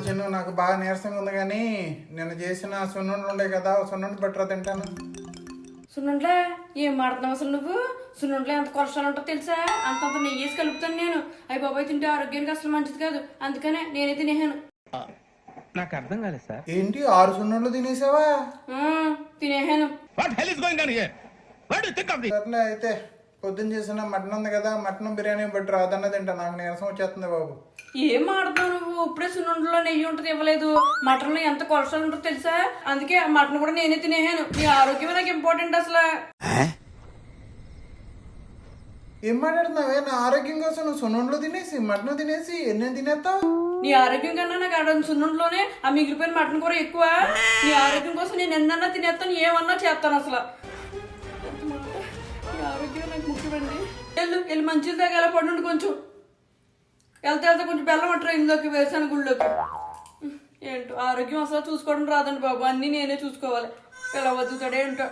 చిన్ను నాకు బాగా నీరసంగా ఉంది కానీ నేను చేసిన సున్నుండలు ఉండే కదా సున్నుండి పెట్టరా తింటాను. సున్నుండ్లే ఏం మాడుతున్నావు అసలు నువ్వు? సున్నుండ్లే ఎంత కొలెస్ట్రాల్ ఉంటుందో తెలుసా? అంతంత నెయ్యి వేసి కలుపుతాను నేను. అవి బాబాయ్ తింటే ఆరోగ్యానికి అసలు మంచిది కాదు, అందుకనే నేనే తినేసాను. నాకు అర్థం కాలేదు సార్. ఏంటి 6 సున్నుండలు తినేసావా? తినేసాను. సర్లే అయితే పొద్దున్న చేసిన మటన్ ఉంది కదా, మటన్ బిర్యానీ పెట్టరా అదన్న తింటా, నాకు నీరసం వచ్చేస్తుంది బాబు. ఏం మాడుతున్నావు నువ్వు? ఇప్పుడే సున్నుండలో నెయ్యి ఉంటుంది ఇవ్వలేదు. మటన్ లో ఎంత కొలెస్ట్రాల్ ఉంటుందో తెలుసా? అందుకే ఆ మటన్ కూడా నేనే తినేసాను. నీ ఆరోగ్యమే నాకు ఇంపార్టెంట్ అసలు. ఏం మాట్లాడుతున్నావే? నా ఆరోగ్యం కోసం నువ్వు సున్నుండలు తినేసి మటన్ తినేసి ఎన్ని తినేస్తావు? నీ ఆరోగ్యం కన్నా నాకు ఆడ సున్నుండలోనే ఆ మిగిలిపోయిన మటన్ కూర ఎక్కువ. నీ ఆరోగ్యం కోసం నేను ఎన్నన్నా తినేస్తాను, ఏమన్నా చేస్తాను అసలు. నీ ఆరోగ్యం నాకు ముఖ్యమండి. వెళ్ళి మంచిది తాగాల పడుండి కొంచెం. వెళ్తే కొంచెం బెల్లం అంటారు ఇందులోకి, వేసాను గుళ్ళోకి. ఏంటో ఆరోగ్యం అసలు చూసుకోవడం రాదండి బాబు, అన్నీ నేనే చూసుకోవాలి. ఎలా వద్దుతాడే ఏంటో.